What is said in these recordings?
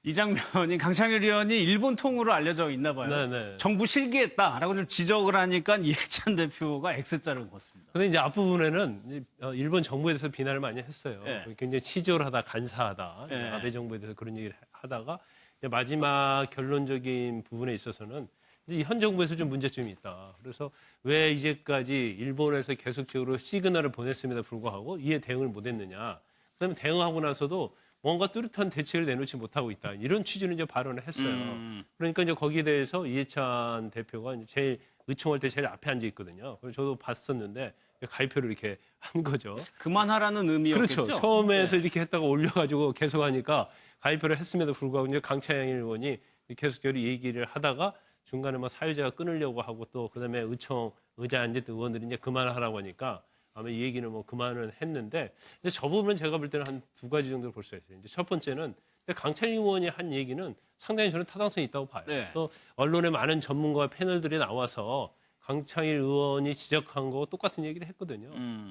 이 장면이 강창일 의원이 일본 통으로 알려져 있나 봐요. 네네. 정부 실기했다라고 좀 지적을 하니까 이해찬 대표가 X자를 걷습니다. 근데 이제 앞부분에는 일본 정부에 대해서 비난을 많이 했어요. 예. 굉장히 치졸하다, 간사하다. 예. 아베 정부에 대해서 그런 얘기를 하다가 이제 마지막 결론적인 부분에 있어서는 이제 현 정부에서 좀 문제점이 있다. 그래서 왜 이제까지 일본에서 계속적으로 시그널을 보냈음에도 불구하고 이에 대응을 못했느냐. 그다음에 대응하고 나서도 뭔가 뚜렷한 대책을 내놓지 못하고 있다. 이런 취지로 이제 발언을 했어요. 그러니까 이제 거기에 대해서 이해찬 대표가 이제 제일 의총할 때 제일 앞에 앉아 있거든요. 그래서 저도 봤었는데 가위표를 이렇게 한 거죠. 그만하라는 의미였겠죠. 그렇죠. 처음에서 네. 이렇게 했다가 올려가지고 계속 하니까 가위표를 했음에도 불구하고 이제 강창일 의원이 계속적으로 얘기를 하다가 중간에 뭐 사회자가 끊으려고 하고 또 그다음에 의총 의자에 앉았던 의원들이 이제 그만하라고 하니까 아마 이 얘기는 뭐 그만은 했는데 이제 저 부분은 제가 볼 때는 한 두 가지 정도로 볼 수 있어요. 이제 첫 번째는 강창일 의원이 한 얘기는 상당히 저는 타당성이 있다고 봐요. 네. 또 언론에 많은 전문가 패널들이 나와서 강창일 의원이 지적한 거 똑같은 얘기를 했거든요.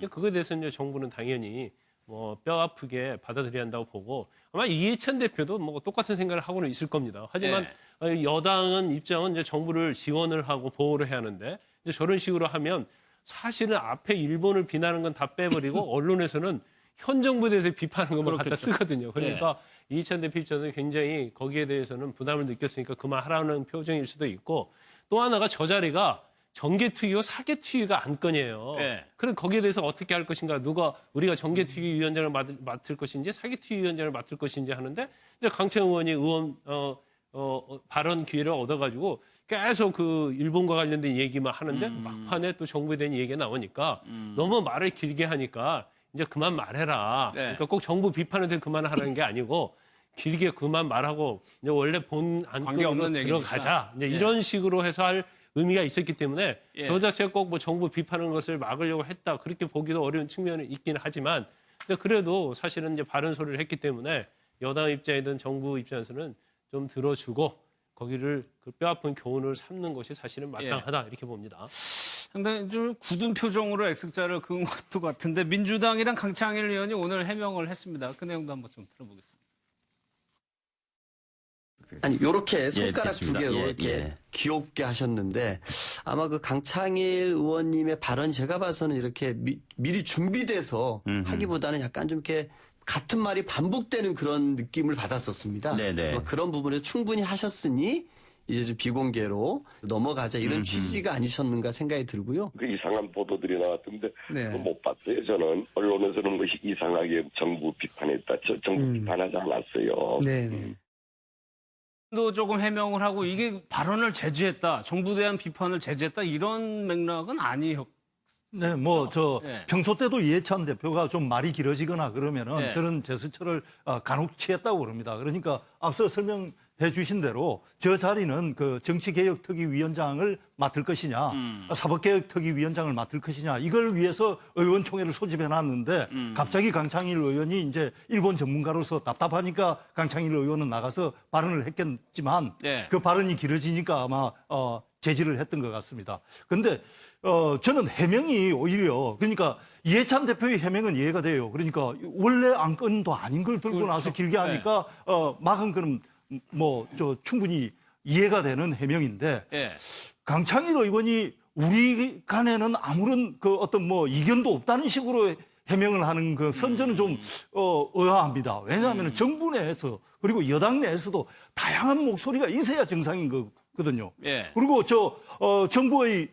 그거에 대해서 이제 정부는 당연히 뭐 뼈 아프게 받아들여야 한다고 보고 아마 이해찬 대표도 뭐 똑같은 생각을 하고는 있을 겁니다. 하지만 여당은 입장은 이제 정부를 지원을 하고 보호를 해야 하는데 이제 저런 식으로 하면 사실은 앞에 일본을 비난하는 건 다 빼버리고 언론에서는 현 정부에 대해서 비판하는 것만 갖다 쓰거든요. 그러니까 이해찬 대표 입장에서는 굉장히 거기에 대해서는 부담을 느꼈으니까 그만하라는 표정일 수도 있고 또 하나가 저 자리가 정계특위와 사개특위가 안건이에요. 네. 그럼 거기에 대해서 어떻게 할 것인가, 우리가 정계특위 위원장을 맡을 것인지 사개특위 위원장을 맡을 것인지 하는데 이제 강창 의원이 발언 기회를 얻어가지고 계속 그 일본과 관련된 얘기만 하는데 막판에 또 정부에 대한 얘기가 나오니까 너무 말을 길게 하니까 이제 그만 말해라. 네. 그러니까 꼭 정부 비판에 대해 그만하라는 게 아니고 길게 그만 말하고 이제 원래 본 안건으로 관계없는 들어가자. 이제 예. 이런 식으로 해서 할 의미가 있었기 때문에 예. 저 자체가 꼭 뭐 정부 비판하는 것을 막으려고 했다. 그렇게 보기도 어려운 측면이 있긴 하지만 근데 그래도 사실은 이제 바른 소리를 했기 때문에 여당 입장이든 정부 입장에서는 좀 들어주고 거기를 그 뼈아픈 교훈을 삼는 것이 사실은 마땅하다 이렇게 봅니다. 상당히 좀 굳은 표정으로 X자를 그은 것도 같은데 민주당이랑 강창일 의원이 오늘 해명을 했습니다. 그 내용도 한번 좀 들어보겠습니다. 아니 요렇게 손가락 두 듣겠습니다. 개로 예, 이렇게 예. 귀엽게 하셨는데 아마 그 강창일 의원님의 발언 제가 봐서는 이렇게 미리 준비돼서 하기보다는 약간 좀 이렇게 같은 말이 반복되는 그런 느낌을 받았었습니다. 네네. 아마 그런 부분에 충분히 하셨으니 이제 좀 비공개로 넘어가자 이런 취지가 아니셨는가 생각이 들고요. 그 이상한 보도들이 나왔던데 네. 그거 못 봤어요. 저는 언론에서는 것이 이상하게 정부 비판했다. 저 정부 비판하지 않았어요. 네네. 도 조금 해명을 하고 이게 발언을 제지했다, 정부에 대한 비판을 제지했다 이런 맥락은 아니었. 네, 네. 평소 때도 이해찬 대표가 좀 말이 길어지거나 그러면은 네. 저는 제스처를 간혹 취했다고 그럽니다. 그러니까 앞서 설명해 주신 대로 저 자리는 그 정치개혁특위위원장을 맡을 것이냐, 사법개혁특위위원장을 맡을 것이냐, 이걸 위해서 의원총회를 소집해 놨는데 갑자기 강창일 의원이 이제 일본 전문가로서 답답하니까 강창일 의원은 나가서 발언을 했겠지만 네. 그 발언이 길어지니까 아마 제지를 했던 것 같습니다. 근데 저는 해명이 오히려 그러니까 이해찬 대표의 해명은 이해가 돼요. 그러니까 원래 안건도 아닌 걸 들고 그렇죠. 나서 길게 하니까 막은 그럼 충분히 이해가 되는 해명인데 예. 강창일 의원이 우리 간에는 아무런 그 어떤 이견도 없다는 식으로 해명을 하는 그 선전은 좀 의아합니다. 왜냐하면 정부 내에서 그리고 여당 내에서도 다양한 목소리가 있어야 정상인 거거든요. 예. 그리고 정부의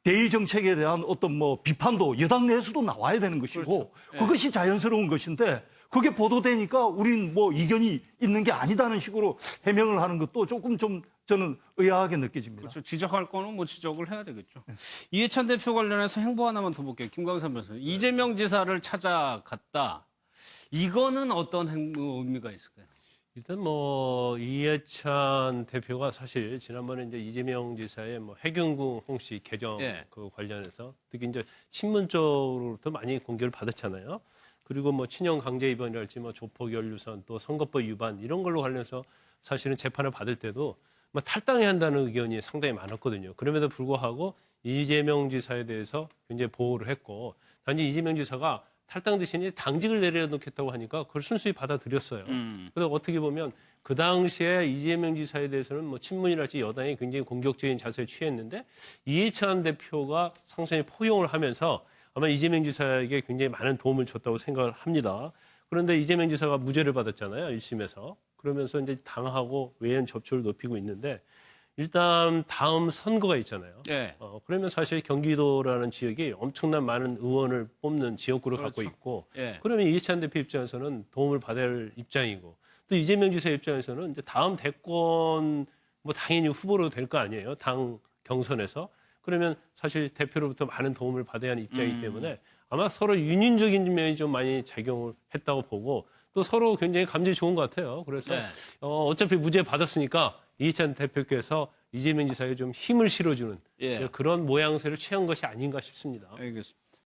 대의 정책에 대한 어떤 비판도 여당 내에서도 나와야 되는 것이고 그것이 자연스러운 것인데 그게 보도되니까 우린 이견이 있는 게 아니다는 식으로 해명을 하는 것도 조금 좀 저는 의아하게 느껴집니다. 그렇죠. 지적할 거는 지적을 해야 되겠죠. 이해찬 대표 관련해서 행보 하나만 더 볼게요. 김광삼 변호사님. 이재명 지사를 찾아갔다. 이거는 어떤 의미가 있을까요? 일단 이해찬 대표가 사실 지난번에 이제 이재명 지사의 해경궁 홍씨 개정 그 관련해서 특히 이제 신문적으로부터 많이 공개를 받았잖아요. 그리고 친형 강제 입원이랄지 조폭 연루선 또 선거법 위반 이런 걸로 관련해서 사실은 재판을 받을 때도 탈당해야 한다는 의견이 상당히 많았거든요. 그럼에도 불구하고 이재명 지사에 대해서 굉장히 보호를 했고 단지 이재명 지사가 탈당 대신에 당직을 내려놓겠다고 하니까 그걸 순수히 받아들였어요. 그래서 어떻게 보면 그 당시에 이재명 지사에 대해서는 뭐 친문이랄지 여당이 굉장히 공격적인 자세를 취했는데 이해찬 대표가 상당히 포용을 하면서 아마 이재명 지사에게 굉장히 많은 도움을 줬다고 생각을 합니다. 그런데 이재명 지사가 무죄를 받았잖아요. 1심에서. 그러면서 이제 당하고 외연 접촉을 높이고 있는데 일단 다음 선거가 있잖아요. 예. 그러면 사실 경기도라는 지역이 엄청난 많은 의원을 뽑는 지역구를 갖고 그렇죠. 있고 예. 그러면 이해찬 대표 입장에서는 도움을 받아야 할 입장이고 또 이재명 지사 입장에서는 이제 다음 대권 뭐 당연히 후보로 될 거 아니에요. 당 경선에서. 그러면 사실 대표로부터 많은 도움을 받아야 하는 입장이기 때문에 아마 서로 윤인적인 면이 좀 많이 작용을 했다고 보고 또 서로 굉장히 감정이 좋은 것 같아요. 그래서 네. 어차피 무죄 받았으니까 이해찬 대표께서 이재명 지사에 좀 힘을 실어주는 예. 그런 모양새를 취한 것이 아닌가 싶습니다. 알겠습니다.